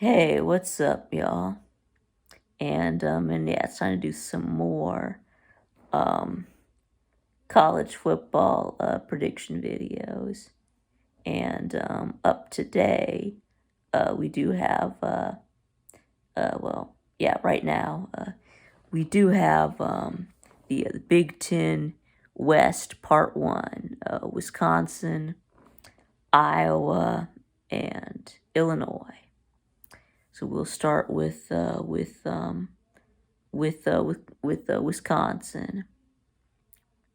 Hey, what's up, y'all? And yeah, it's time to do some more um college football prediction videos. And up today, we do have well, yeah, right now, we do have the Big Ten West Part One, Wisconsin, Iowa, and Illinois. So we'll start with Wisconsin.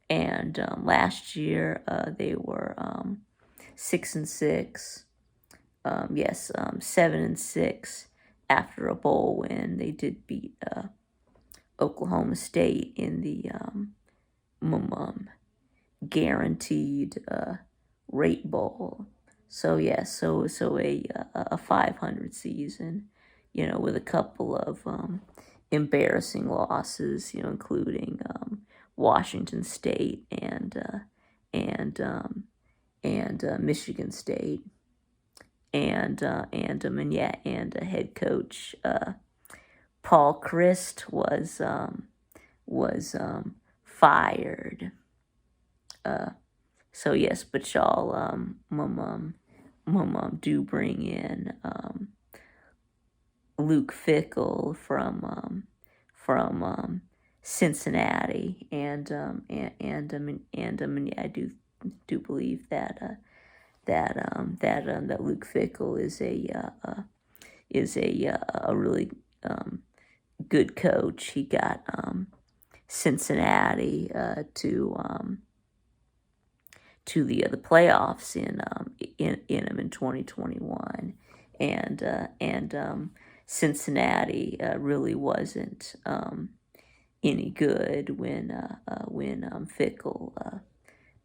And last year they were 6-6. Yes, 7-6 after a bowl win. They did beat Oklahoma State in the guaranteed rate bowl. So yeah, so a 500 season, with a couple of embarrassing losses, including Washington State and Michigan State, and yeah, and head coach Paul Christ was fired. So yes, but y'all do bring in Luke Fickle from Cincinnati, and yeah, I do believe that Luke Fickle is a really good coach. He got Cincinnati to the playoffs in 2021, and Cincinnati really wasn't any good when Fickle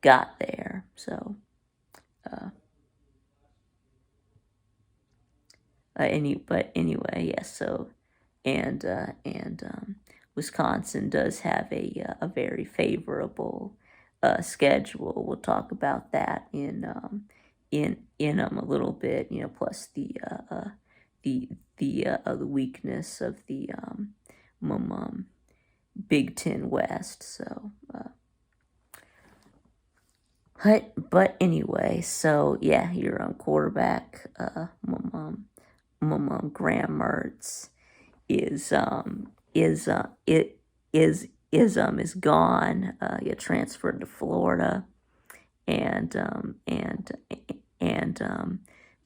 got there. So but anyway, yes. So and Wisconsin does have a very favorable schedule. We'll talk about that in a little bit. Plus the weakness of the Big Ten West. So. But anyway, so yeah, your quarterback, Graham Mertz is gone. He transferred to Florida, and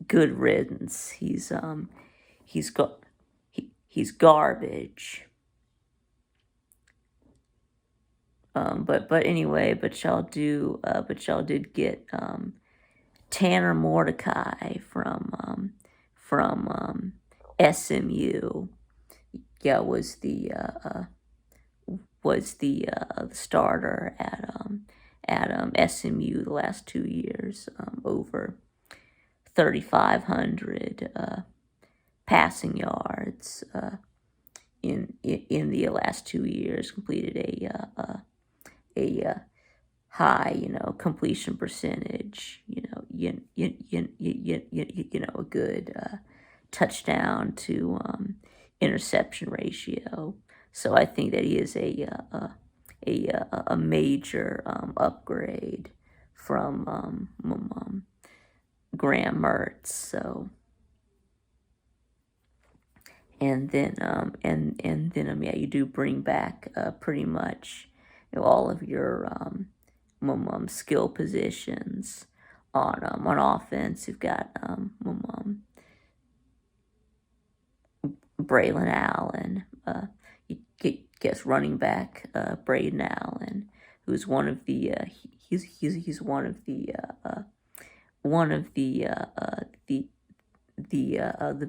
good riddance. He's got he's garbage. But anyway, y'all did get Tanner Mordecai from SMU. Yeah, was the starter at SMU the last 2 years. Over 3,500 passing yards in the last 2 years. Completed a high, completion percentage. A good touchdown to interception ratio. So I think that he is a major upgrade from Graham Mertz. So and then yeah, you do bring back pretty much all of your skill positions on offense. You've got Braylon Allen. You guess running back Braden Allen, who's one of the he's one of the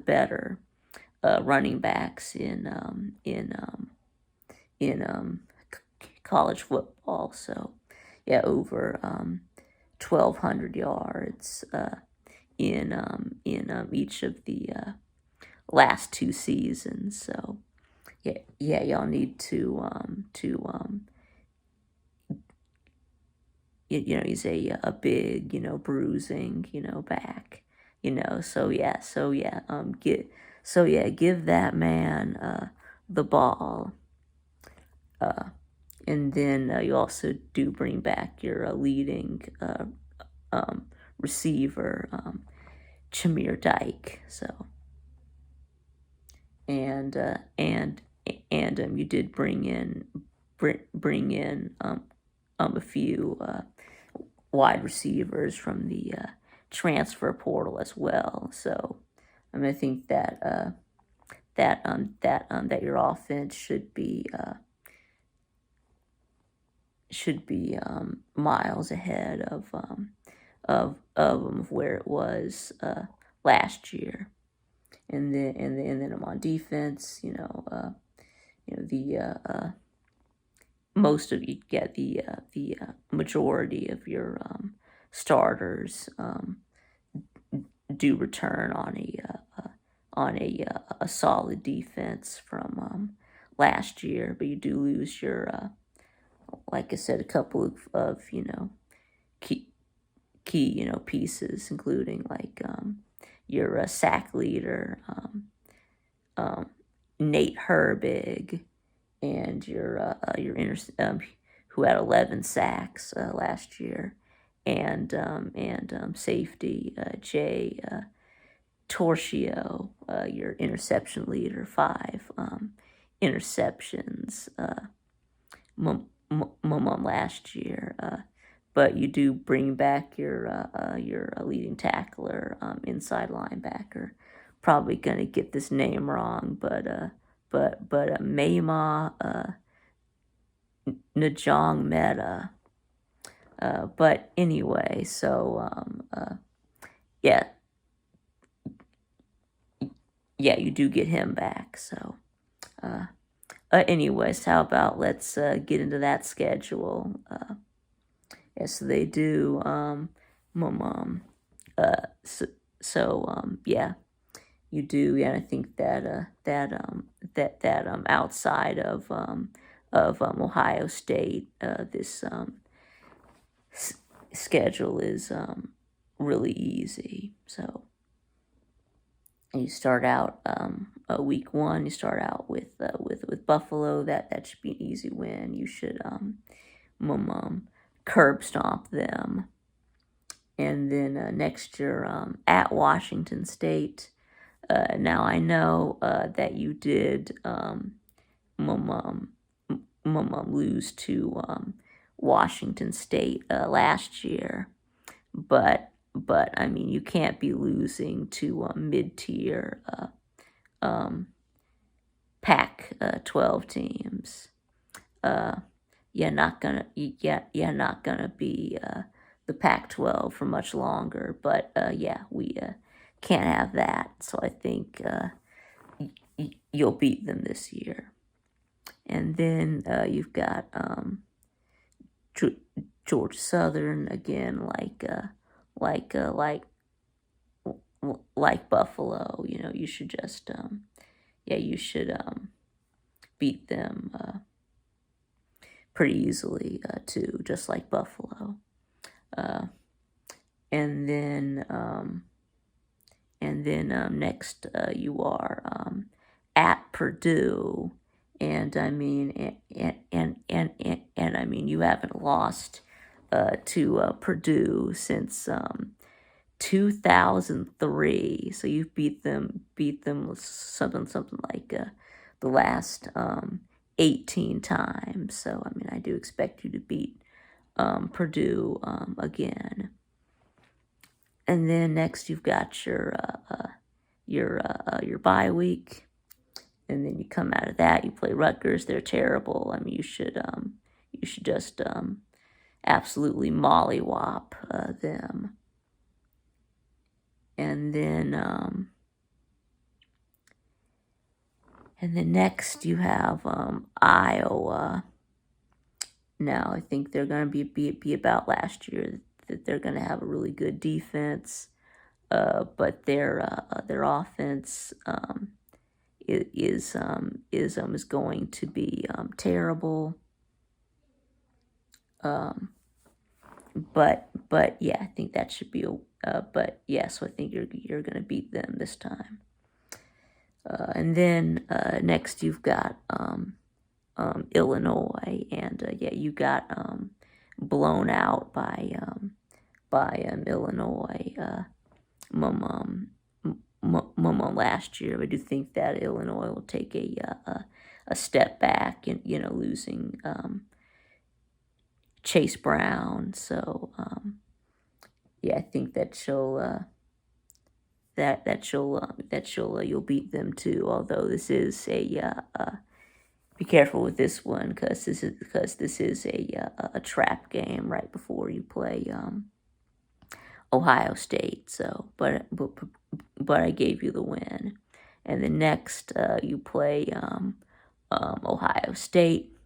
better running backs in college football. So yeah, over 1,200 yards in each of the last two seasons. So yeah, y'all need to he's a big bruising back. So yeah, So yeah, give that man the ball. And then you also do bring back your leading um, receiver, Chamir Dyke. So and you did bring in a few wide receivers from the transfer portal as well. So I think that that your offense should be miles ahead of where it was last year. And then I'm on defense. The most of you get the majority of your starters do return on a solid defense from last year, but you do lose your like I said, a couple of key pieces, including like your sack leader, um, Nate Herbig, and who had 11 sacks last year, and safety Jay Torchio, your interception leader, 5 interceptions last year. But you do bring back your leading tackler, inside linebacker. Probably gonna get this name wrong, but Mayma Najong Meta. But anyway, so yeah, you do get him back. So anyways, how about let's get into that schedule? Yes, they do. Yeah, you do. Yeah, I think that outside of Ohio State, this s- schedule is really easy. So you start out week 1. You start out with Buffalo. That should be an easy win. You should curb stomp them. And then next year at Washington State. Now I know that you did lose to Washington State last year, but I mean you can't be losing to mid-tier Pac-12 teams. You're not gonna be the Pac-12 for much longer. But yeah, we can't have that. So I think you'll beat them this year. And then you've got Georgia Southern again, like uh, like like Buffalo. You should just you should beat them pretty easily too, just like Buffalo. Uh, and then next you are at Purdue, and I mean and I mean you haven't lost to Purdue since 2003. So you've beat them something like the last 18 times. So I mean I do expect you to beat Purdue again. And then next you've got your bye week, and then you come out of that. You play Rutgers. They're terrible. I mean you should just absolutely mollywop them. And then next you have Iowa. Now I think they're going to be about last year, that they're going to have a really good defense, but their offense is going to be terrible. But yeah, I think that should be but yeah, so I think you're going to beat them this time. And then next you've got Illinois, and yeah, you got blown out by Illinois last year. I do think that Illinois will take a step back, and losing Chase Brown. So yeah, I think that you'll beat them too. Although this is be careful with this one, because this is a trap game right before you play Ohio State. So, but I gave you the win, and then next you play Ohio State,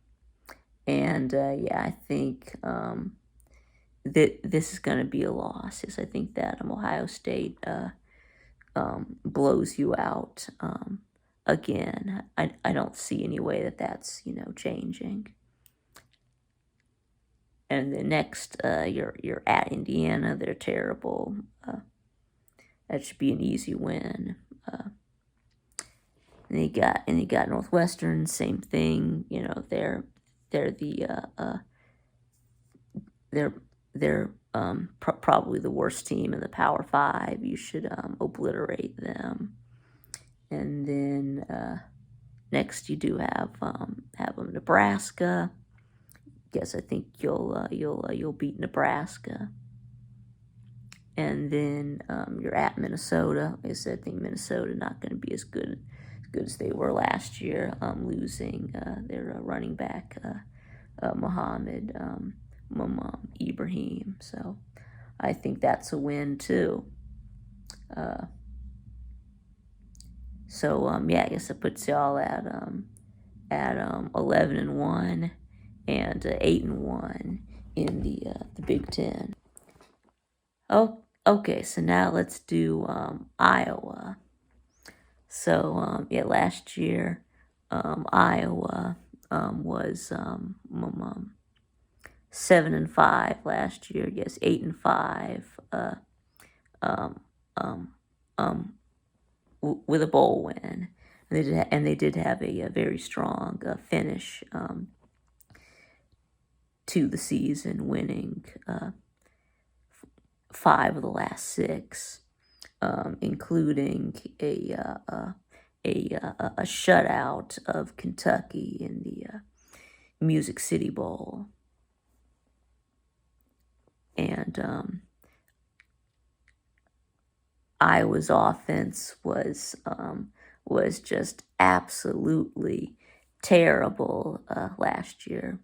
and yeah, I think that this is going to be a loss. Is I think that Ohio State blows you out again. I don't see any way that that's changing. And the next, you're at Indiana. They're terrible. That should be an easy win. And you got Northwestern. Same thing. They're the they're probably the worst team in the Power Five. You should obliterate them. And then next you do have Nebraska. Guess I think you'll beat Nebraska. And then you're at Minnesota. Like I said, I think Minnesota not going to be as good as they were last year, losing their running back Mohammed Ibrahim. So I think that's a win too. So yeah, I guess it puts y'all at 11-1 and 8-1 in the Big Ten. Oh, okay. So now let's do Iowa. So yeah, last year Iowa was 7-5 last year. Yes, 8-5. With a bowl win. And they did have a very strong finish to the season, winning 5 of the last 6, including a shutout of Kentucky in the Music City Bowl. And Iowa's offense was just absolutely terrible last year.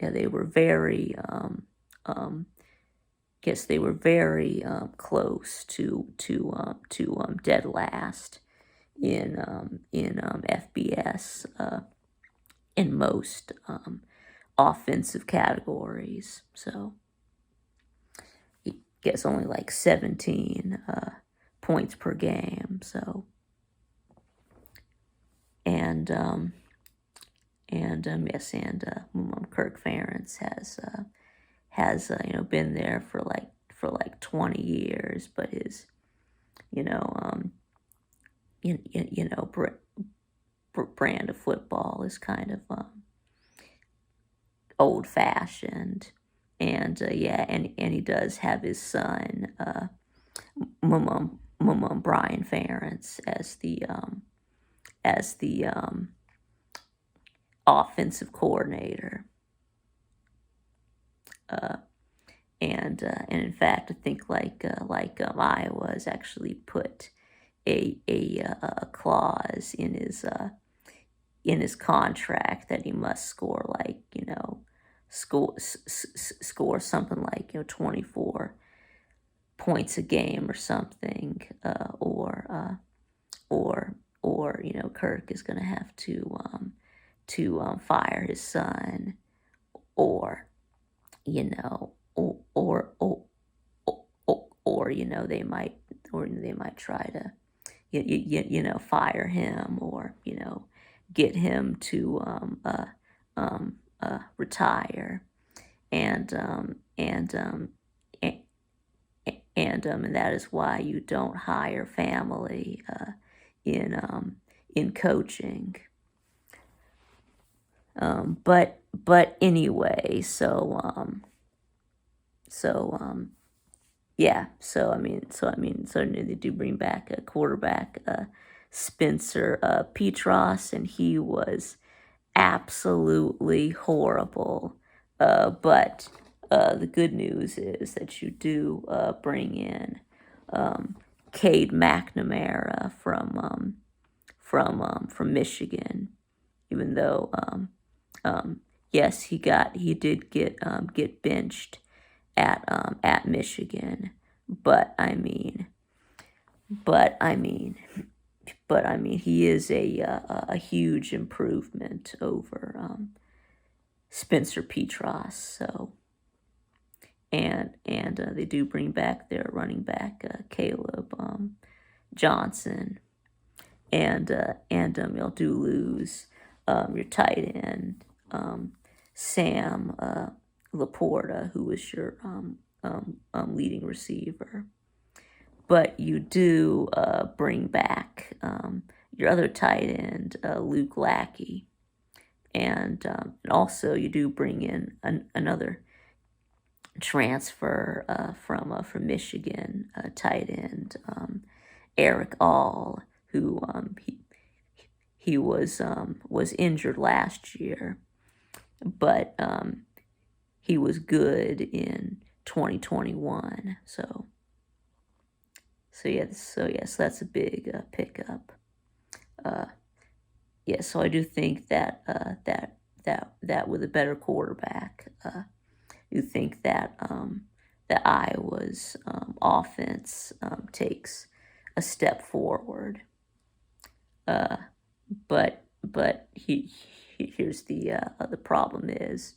Yeah, they were very close to dead last in FBS in most offensive categories. So he gets only like 17 points per game. So and Kirk Ferentz has been there for like 20 years, but his brand of football is kind of old fashioned, and yeah, and he does have his son Brian Ferentz as the offensive coordinator. And in fact, I think Iowa has actually put a clause in his contract that he must score score something like 24 points a game or something, or Kirk is going to have to fire his son, or they might try to fire him, or get him to retire, and that is why you don't hire family in in coaching. But anyway, yeah. So they do bring back a quarterback, Spencer Petras, and he was absolutely horrible. But the good news is that you do bring in Cade McNamara from Michigan, even though yes, he did get benched at Michigan, but but I mean, he is a huge improvement over Spencer Petras. So and they do bring back their running back Caleb Johnson, and you'll do lose your tight end Sam Laporta, who was your leading receiver. But you do bring back your other tight end, Luke Lackey. And also you do bring in another transfer from Michigan, tight end Eric All, who he was injured last year, but he was good in 2021. So that's a big pickup. So I do think that with a better quarterback, you think that that Iowa's offense takes a step forward. But here's the problem is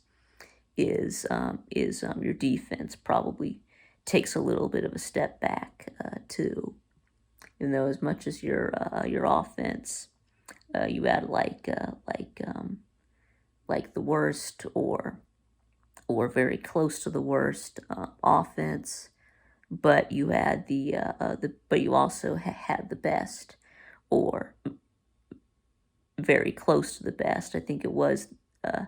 your defense probably takes a little bit of a step back too. Even though as much as your offense, you had like the worst or very close to the worst offense, but you had but you also had the best or very close to the best. I think it was I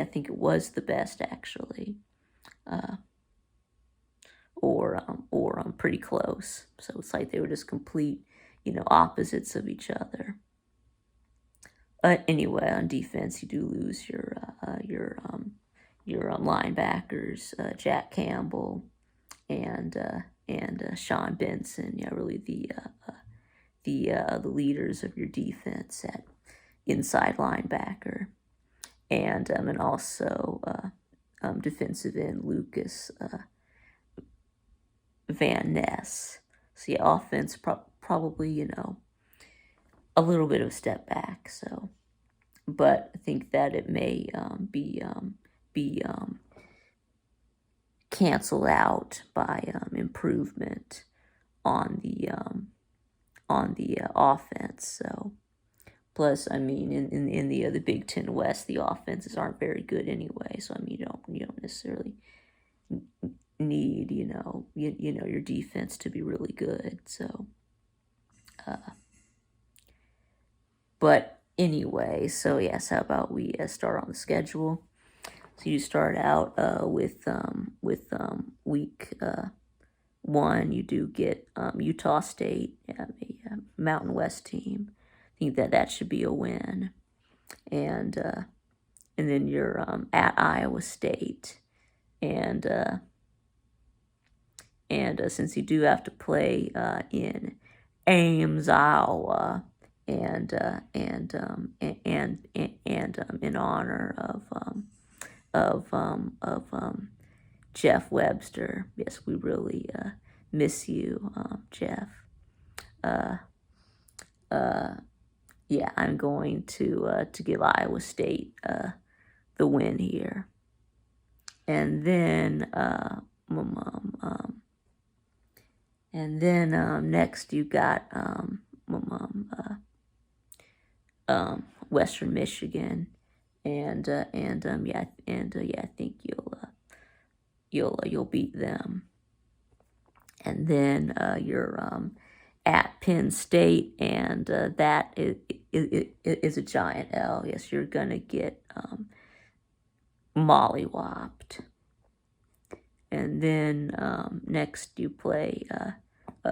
think it was the best actually, or pretty close. So it's like they were just complete, opposites of each other. Anyway, on defense, you do lose your linebackers, Jack Campbell and Sean Benson. Yeah, really the leaders of your defense at inside linebacker, and also defensive end Lucas Van Ness. So yeah, offense probably a little bit of a step back. So, but I think that it may be canceled out by improvement on the offense. So, plus, I mean, in the Big Ten West, the offenses aren't very good anyway. So I mean, you don't necessarily need your defense to be really good. So, but anyway, so yes, how about we start on the schedule? So you start out with week 1. You do get Utah State, a Mountain West team. I think that should be a win, and then you're at Iowa State, and since you do have to play in Ames, Iowa, and in honor of Jeff Webster. Yes, we really miss you, Jeff. Yeah, I'm going to give Iowa State the win here, and then next you got Western Michigan, and I think you'll beat them, and then you're at Penn State, and that is a giant L. Yes, you're gonna get mollywopped. And then next you play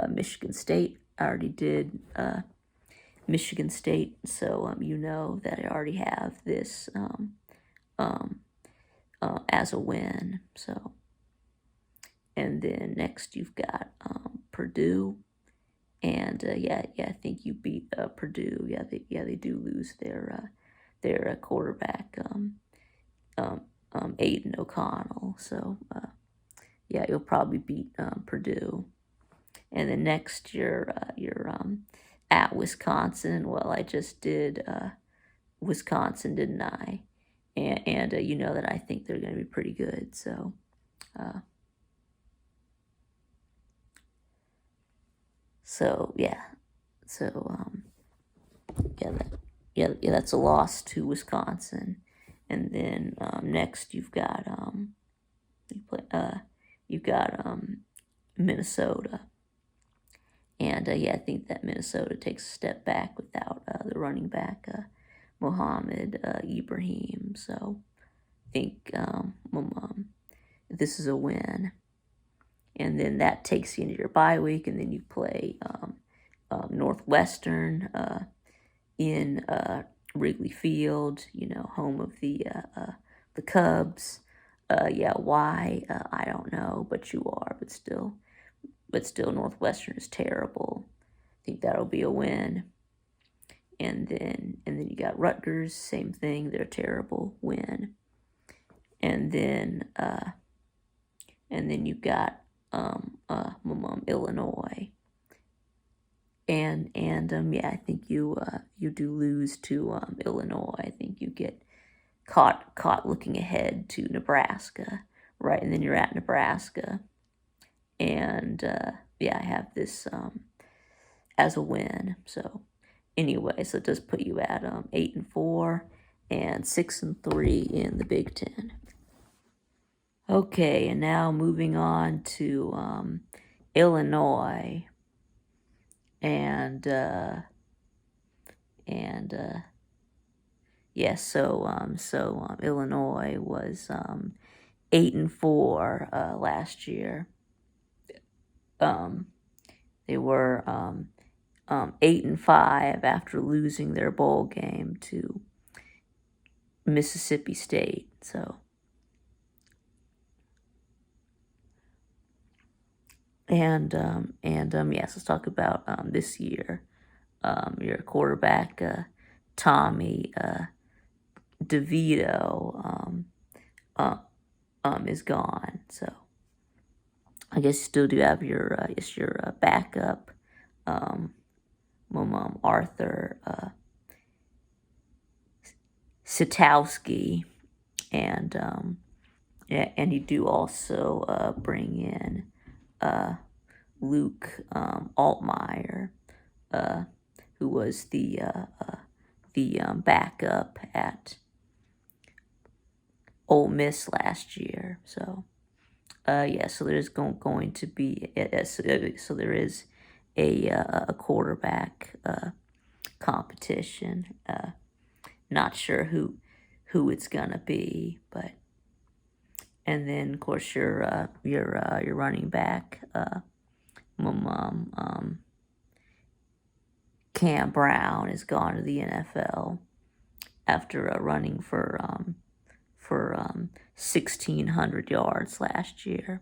Michigan State. I already did Michigan State, so you know that I already have this as a win. So, and then next you've got Purdue, and I think you beat Purdue. They do lose their quarterback, Aiden O'Connell. So you'll probably beat Purdue. And then next you're at Wisconsin. Well, I just did Wisconsin, didn't I? And you know that I think they're going to be pretty good. So yeah. So that's a loss to Wisconsin. And then next you've got Minnesota. And I think that Minnesota takes a step back without the running back Mohammed Ibrahim. So I think this is a win. And then that takes you into your bye week, and then you play Northwestern in Wrigley Field, home of the Cubs. Why? I don't know, but you are. But still, Northwestern is terrible. I think that'll be a win. And then you got Rutgers, same thing. They're terrible. Win. And then you got Illinois. And I think you do lose to Illinois. I think you get caught looking ahead to Nebraska, right? And then you're at Nebraska. And I have this as a win. So anyway, so it does put you at 8-4 and 6-3 in the Big Ten. Okay, and now moving on to Illinois, and Illinois was 8-4 last year. They were 8-5 after losing their bowl game to Mississippi State. So, yes, let's talk about this year. Your quarterback Tommy DeVito is gone. So I guess you still do have your backup, Arthur Sitowski, and you do also bring in Luke Altmaier, who was the backup at Ole Miss last year. So so there's going to be so there is a quarterback competition. Not sure who it's gonna be, but and then of course your running back Cam Brown has gone to the NFL after running for 1,600 yards last year.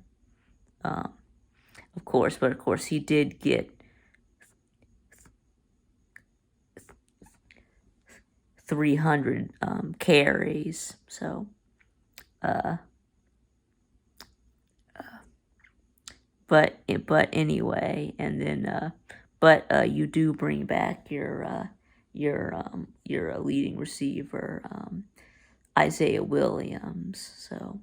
Of course he did get 300 carries. So, but anyway, and then you do bring back your leading receiver Isaiah Williams. So,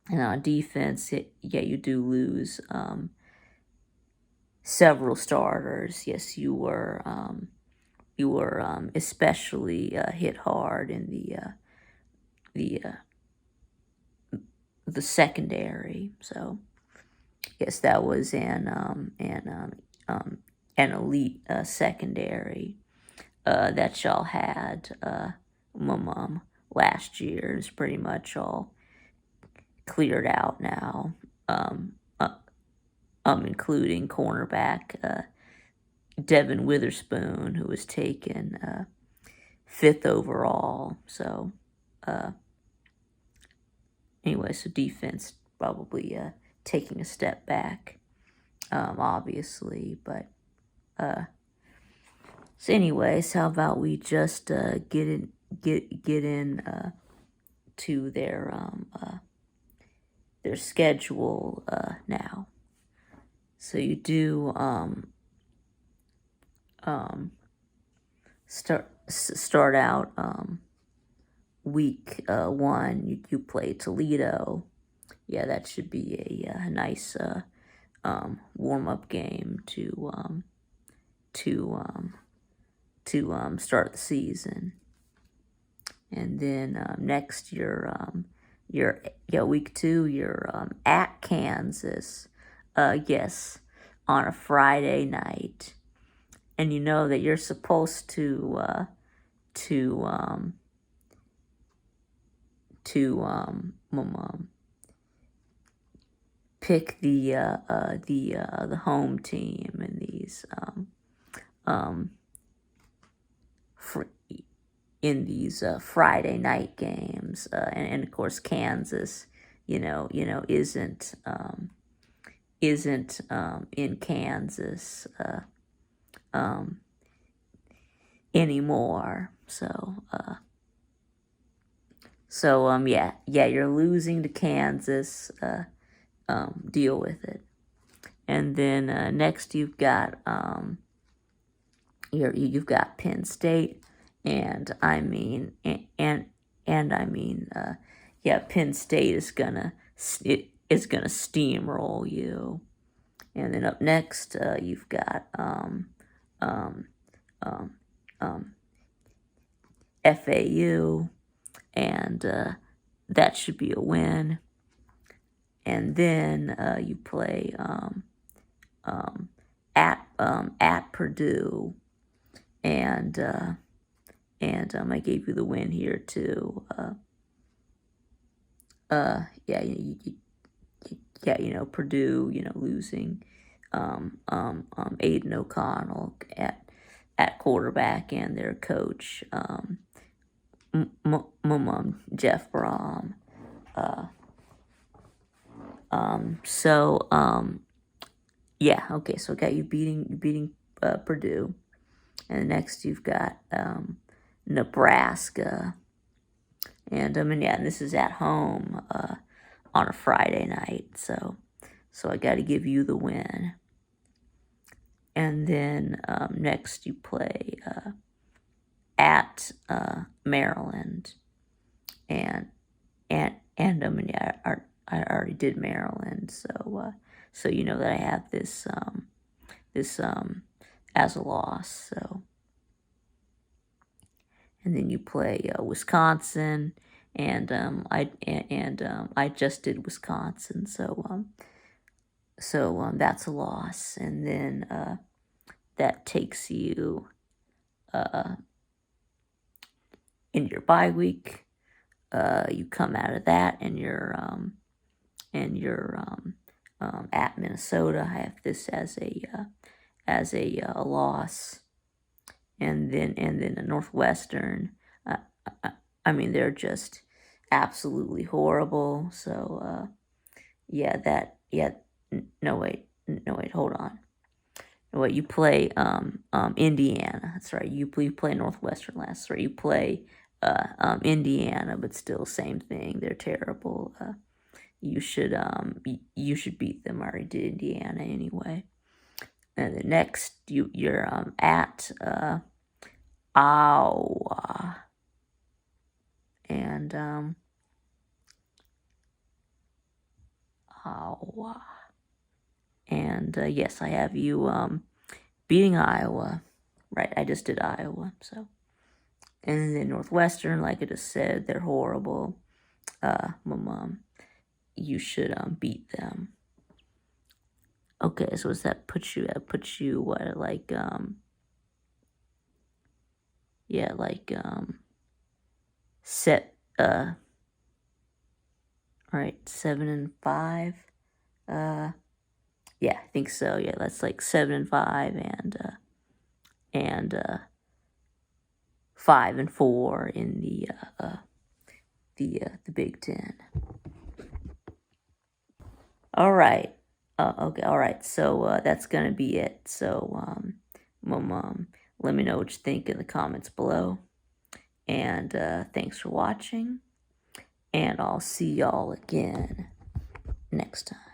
and on defense, you do lose several starters. Yes, you were especially hit hard in the secondary. So, Yes, that was an elite secondary that y'all had last year. Is pretty much all cleared out now, um, uh, including cornerback Devin Witherspoon, who was taken fifth overall. So, uh, anyway, so defense probably taking a step back, obviously. But so, anyways, how about we just get in to their schedule now. So you do start out week 1. You play Toledo. Yeah, that should be a nice warm up game to start the season. And then next you're week 2 you're at Kansas. Yes, on a Friday night, and you know that you're supposed to pick the home team in these fr- Friday night games, and of course Kansas, isn't in Kansas anymore. Yeah, you're losing to Kansas. Deal with it. And then next you've got you've got Penn State, and Penn State is gonna steamroll you. And then up next you've got FAU, and that should be a win. And then you play at Purdue, and I gave you the win here too. Purdue, losing Aiden O'Connell at quarterback, and their coach Jeff Brom. Okay, so I got you beating Purdue, and next you've got Nebraska, and this is at home on a Friday night, so I got to give you the win. And then next you play at Maryland, and I already did Maryland, so you know that I have this as a loss. So, and then you play Wisconsin, and I just did Wisconsin, so that's a loss. And then that takes you in your bye week. You come out of that, and you're at Minnesota. I have this as a loss. And then the Northwestern. They're just absolutely horrible. So no wait, hold on. No wait, you play Indiana. That's right. You play Northwestern last. That's right. You play Indiana, but still same thing. They're terrible. You should beat them. I already did Indiana anyway. And the next you're at Iowa, and Iowa, and yes, I have you beating Iowa. Right, I just did Iowa. So, and then Northwestern, like I just said, they're horrible. You should beat them. Okay, so what's that put you at? Put you what, like, yeah, like, set, all right, 7 and 5. Uh, yeah, I think so. Yeah, that's like 7 and 5, and 5 and 4 in the Big Ten. All right. Okay. All right. So that's gonna be it. So let me know what you think in the comments below, and thanks for watching. And I'll see y'all again next time.